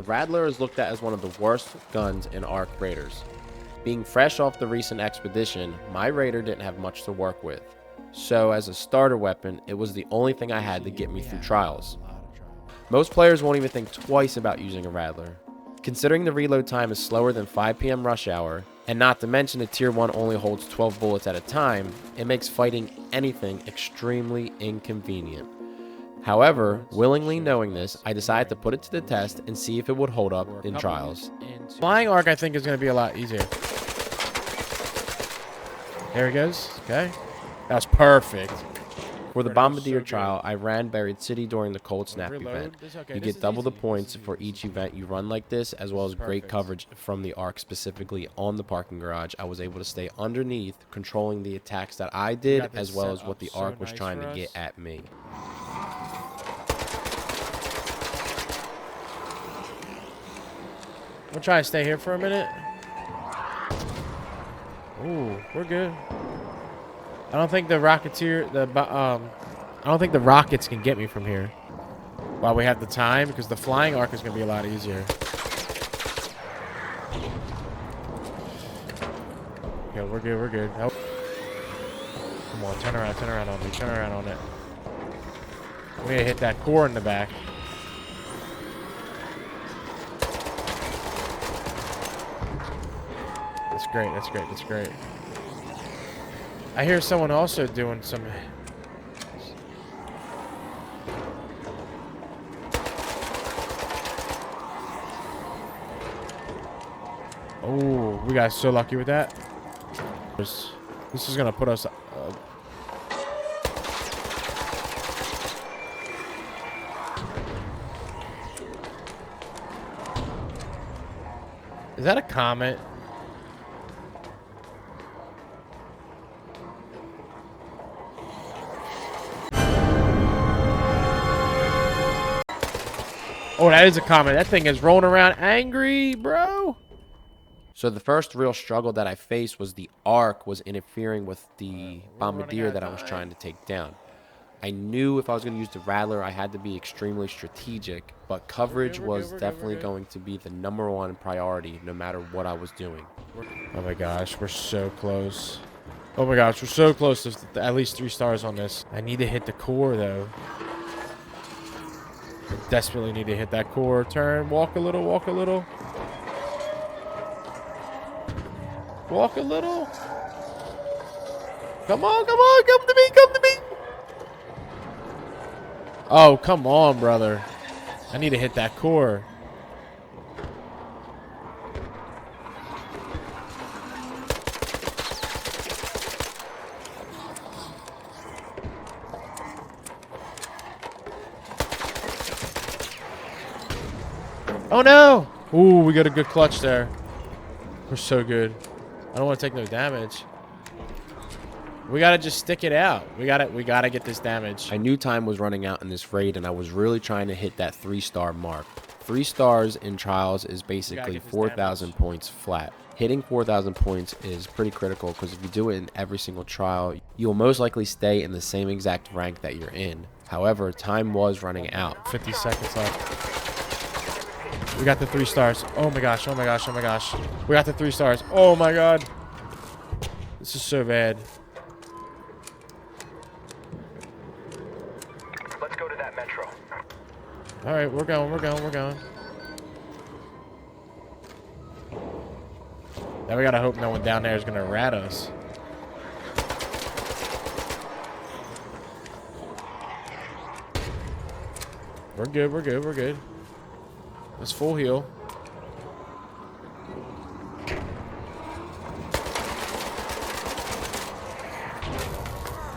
The Rattler is looked at as one of the worst guns in ARC Raiders. Being fresh off the recent expedition, my Raider didn't have much to work with. So as a starter weapon, it was the only thing I had to get me through trials. Most players won't even think twice about using a Rattler. Considering the reload time is slower than 5 PM rush hour, and not to mention a tier 1 only holds 12 bullets at a time, it makes fighting anything extremely inconvenient. However, willingly knowing this, I decided to put it to the test and see if it would hold up in trials. Flying arc, I think, is going to be a lot easier. There he goes. Okay. That's perfect. For the Bombardier Trial, I ran Buried City during the Cold Snap event. You get double the points for each event you run like this, as well as great coverage from the arc, specifically on the parking garage. I was able to stay underneath, controlling the attacks that I did, as well as what the arc was trying to get at me. We'll try to stay here for a minute. Ooh, we're good. I don't think the Rocketeer, I don't think the rockets can get me from here. While we have the time, because the flying arc is going to be a lot easier. Okay, we're good, we're good. Oh. Come on, turn around on me, turn around on it. We need to hit that core in the back. That's great, that's great, that's great. I hear someone also doing some... Oh, we got so lucky with that. This is gonna put us... Is that a comet? Oh, that is a comet. That thing is rolling around angry, bro. So the first real struggle that I faced was the arc was interfering with the Bombardier that I was trying to take down. I knew if I was going to use the Rattler, I had to be extremely strategic, but coverage was definitely going to be the #1 priority no matter what I was doing. Oh my gosh, we're so close. Oh my gosh, we're so close to at least 3 stars on this. I need to hit the core, though. I desperately need to hit that core. Turn, walk a little, walk a little. Walk a little. Come on, come on, come to me, come to me. Oh, come on, brother. I need to hit that core. Oh no! Ooh, we got a good clutch there. We're so good. I don't want to take no damage. We gotta just stick it out. We gotta get this damage. I knew time was running out in this raid, and I was really trying to hit that 3-star mark. 3 stars in trials is basically 4,000 points flat. Hitting 4,000 points is pretty critical because if you do it in every single trial, you'll most likely stay in the same exact rank that you're in. However, time was running out. 50 seconds left. We got the 3 stars. Oh my gosh, oh my gosh, oh my gosh. We got the 3 stars. Oh my god. This is so bad. Let's go to that metro. Alright, we're going, we're going, we're going. Now we gotta hope no one down there is gonna rat us. We're good, we're good, we're good. Let's full heal.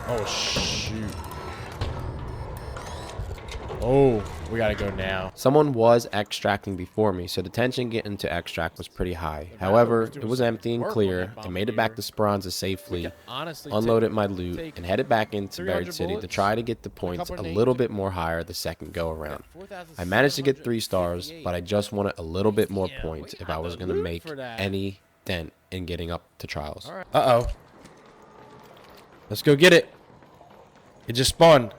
Oh, shoot. Oh, we gotta go now. Someone was extracting before me, so the tension getting to extract was pretty high. However, it was empty and clear. I made it back to Speranza safely, unloaded my loot, and headed back into Buried City to try to get the points a little bit more higher the second go around. I managed to get 3 stars, but I just wanted a little bit more points if I was going to make any dent in getting up to trials. Uh-oh. Let's go get it. It just spawned.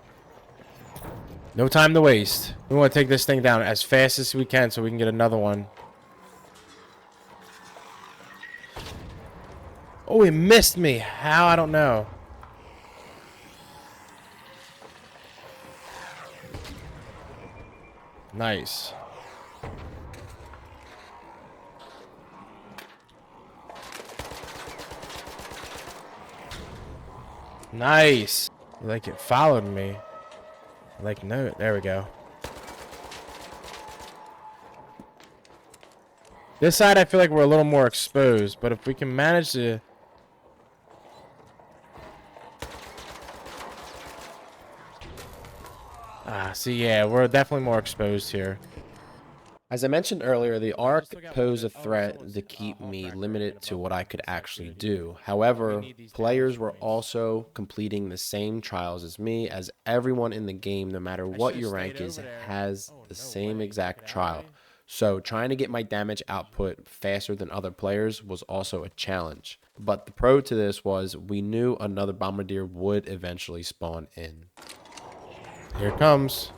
No time to waste. We want to take this thing down as fast as we can so we can get another one. Oh, he missed me. How? I don't know. Nice. Nice. Like it followed me. Like, no. There we go. This side, I feel like we're a little more exposed, but if we can manage to... See, yeah, we're definitely more exposed here. As I mentioned earlier, the Ark posed a threat to keep me limited to what I could actually do. However, players were also completing the same trials as me, as everyone in the game, no matter what your rank is, has the same exact trial. So trying to get my damage output faster than other players was also a challenge. But the pro to this was we knew another Bombardier would eventually spawn in. Here it comes.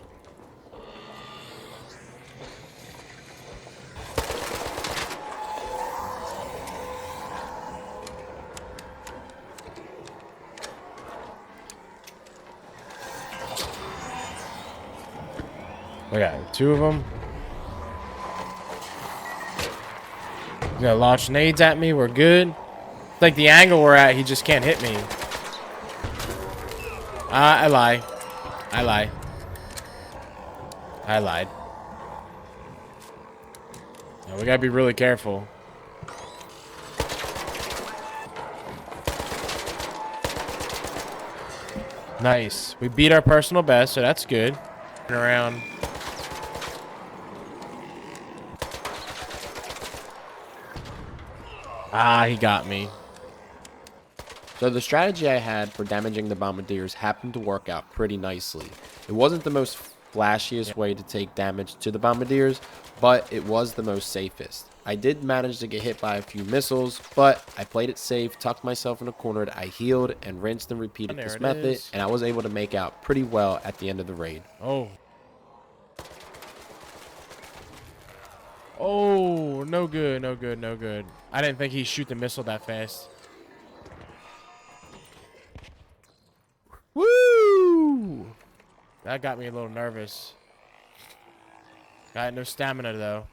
We got 2 of them. He's gonna launch nades at me. We're good. It's like the angle we're at, he just can't hit me. I lie. I lied. Now, we gotta be really careful. Nice. We beat our personal best, so that's good. Turn around. He got me. So the strategy I had for damaging the Bombardiers happened to work out pretty nicely. It wasn't the most flashiest way to take damage to the Bombardiers, but it was the most safest. I did manage to get hit by a few missiles, but I played it safe, tucked myself in a corner, I healed, and rinsed and repeated this method, and I was able to make out pretty well at the end of the raid. Oh, no good, no good, no good. I didn't think he'd shoot the missile that fast. Woo! That got me a little nervous. Got no stamina, though.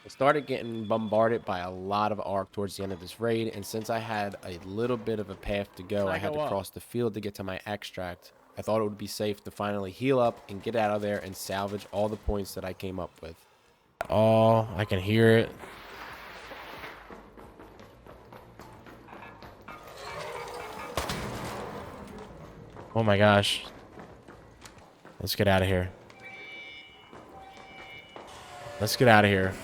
I started getting bombarded by a lot of Ark towards the end of this raid, and since I had a little bit of a path to go, I had to cross the field to get to my extract. I thought it would be safe to finally heal up and get out of there and salvage all the points that I came up with. Oh, I can hear it. Oh my gosh. Let's get out of here. Let's get out of here.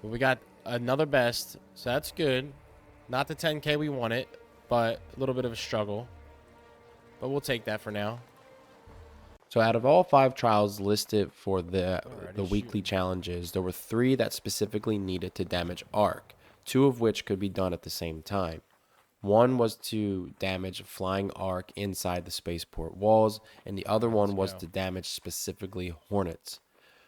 We got another best, so that's good. Not the 10K we wanted, but a little bit of a struggle. But we'll take that for now. So out of all 5 trials listed for the weekly challenges, there were 3 that specifically needed to damage Ark, 2 of which could be done at the same time. One was to damage flying Ark inside the spaceport walls, and the other one was to damage specifically Hornets.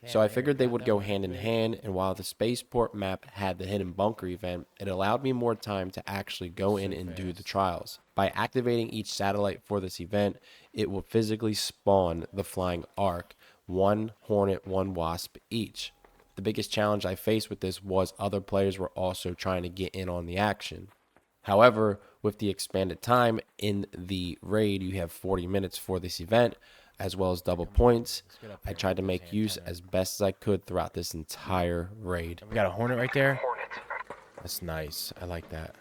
So I figured they would go hand in hand, and while the spaceport map had the hidden bunker event, it allowed me more time to actually go in and do the trials. By activating each satellite for this event, it will physically spawn the flying Ark, 1 Hornet, 1 Wasp each. The biggest challenge I faced with this was other players were also trying to get in on the action. However, with the expanded time in the raid, you have 40 minutes for this event, as well as double points. I tried to make use as best as I could throughout this entire raid. We got a Hornet right there. That's nice. I like that.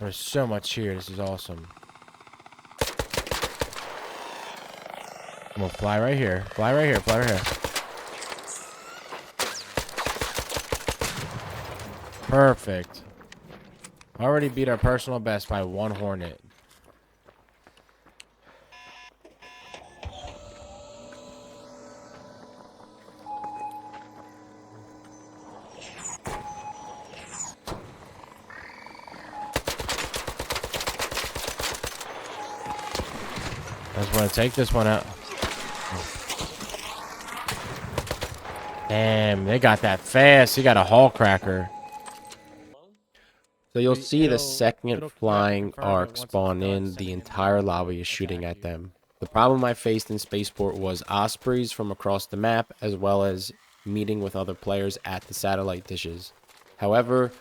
There's so much here. This is awesome. I'm gonna fly right here. Fly right here. Fly right here. Perfect. Already beat our personal best by 1 Hornet. I just want to take this one out. Damn, they got that fast. He got a hall cracker. So you'll see the second it'll flying confirm it arc once it's spawn done in, sending the in the entire order lobby is shooting attack at you. them. The problem I faced in Spaceport was ospreys from across the map, as well as meeting with other players at the satellite dishes. However,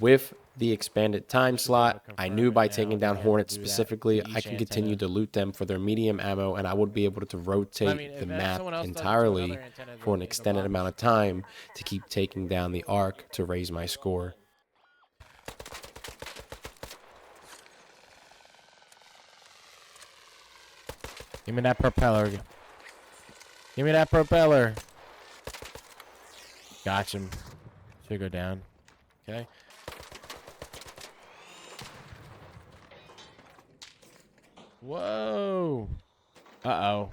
with the expanded time slot, I knew by taking down Hornets specifically, I can continue to loot them for their medium ammo, and I would be able to rotate the map entirely for an extended amount of time to keep taking down the arc to raise my score. Give me that propeller. Give me that propeller. Got him. Should go down. Okay. Whoa. Uh-oh.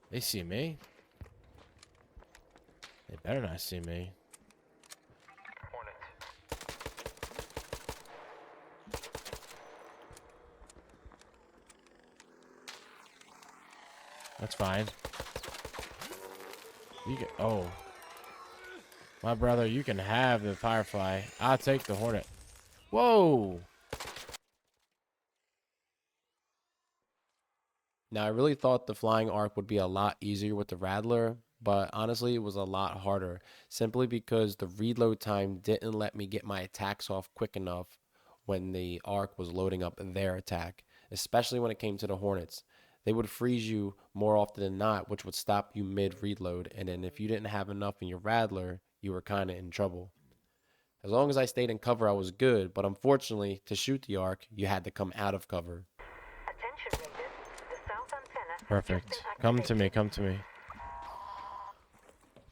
They see me. They better not see me. That's fine. You can, oh. My brother, you can have the Firefly. I'll take the Hornet. Whoa. Now, I really thought the flying arc would be a lot easier with the Rattler, but honestly, it was a lot harder, simply because the reload time didn't let me get my attacks off quick enough when the arc was loading up their attack, especially when it came to the Hornets. They would freeze you more often than not, which would stop you mid-reload, and then if you didn't have enough in your Rattler, you were kind of in trouble. As long as I stayed in cover, I was good, but unfortunately, to shoot the arc, you had to come out of cover. Perfect. Come to me, come to me.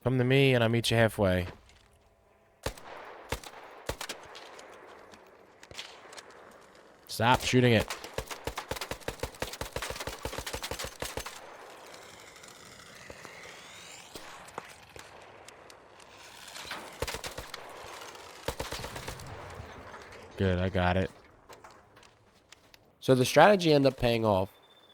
Come to me and I'll meet you halfway. Stop shooting it. Good, I got it. So the strategy ended up paying off.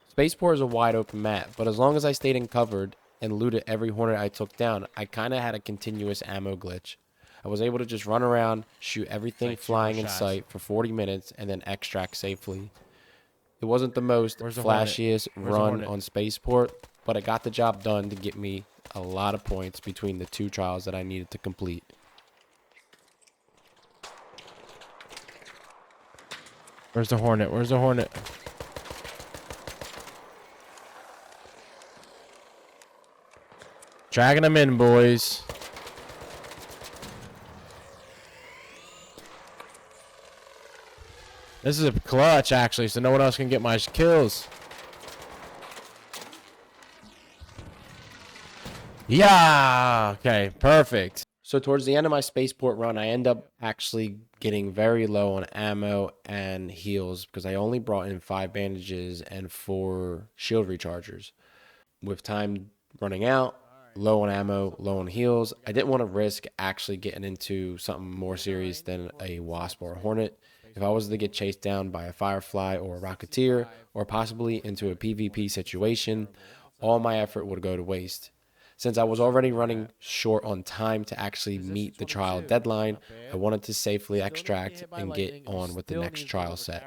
Spaceport is a wide open map, but as long as I stayed in covered and looted every Hornet I took down, I kind of had a continuous ammo glitch. I was able to just run around, shoot everything flying in sight for 40 minutes, and then extract safely. It wasn't the most flashiest run on Spaceport, but it got the job done to get me a lot of points between the two trials that I needed to complete. Where's the Hornet? Where's the Hornet? Dragging them in, boys. This is a clutch, actually, so no one else can get my kills. Yeah! Okay, perfect. So towards the end of my Spaceport run, I end up actually getting very low on ammo and heals because I only brought in 5 bandages and 4 shield rechargers. With time running out, low on ammo, low on heals, I didn't want to risk actually getting into something more serious than a Wasp or a Hornet. If I was to get chased down by a Firefly or a Rocketeer, or possibly into a PvP situation, all my effort would go to waste. Since I was already running short on time to actually meet the trial deadline, I wanted to safely extract and get on with the next trial set.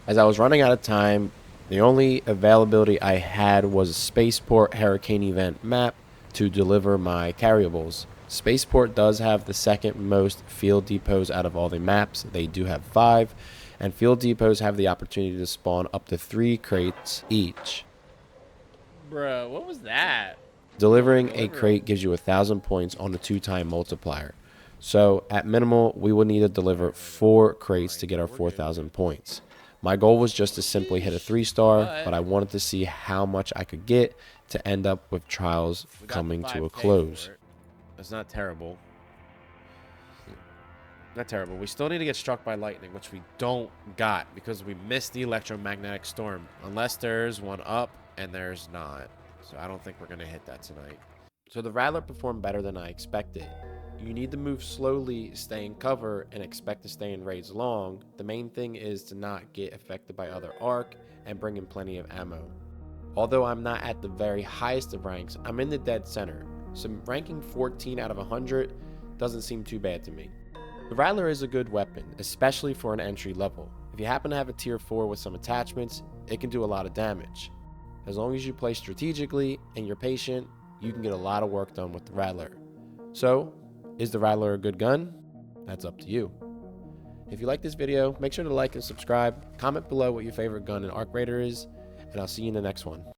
As I was running out of time, the only availability I had was a Spaceport Hurricane Event map to deliver my carryables. Spaceport does have the second most field depots out of all the maps. They do have 5, and field depots have the opportunity to spawn up to 3 crates each. Bro, what was that? Delivering a crate gives you 1,000 points on the 2-time multiplier. So at minimal, we would need to deliver 4 crates to get our 4,000 points. My goal was just to simply hit a 3-star, but I wanted to see how much I could get to end up with trials coming to a close. It's not terrible. Not terrible. We still need to get struck by lightning, which we don't got because we missed the electromagnetic storm. Unless there's one up, and there's not. So I don't think we're going to hit that tonight. So the Rattler performed better than I expected. You need to move slowly, stay in cover, and expect to stay in raids long. The main thing is to not get affected by other arc and bring in plenty of ammo. Although I'm not at the very highest of ranks, I'm in the dead center, so ranking 14 out of 100 doesn't seem too bad to me. The Rattler is a good weapon, especially for an entry level. If you happen to have a tier 4 with some attachments, it can do a lot of damage. As long as you play strategically and you're patient, you can get a lot of work done with the Rattler. So, is the Rattler a good gun? That's up to you. If you like this video, make sure to like and subscribe, comment below what your favorite gun in Arc Raider is, and I'll see you in the next one.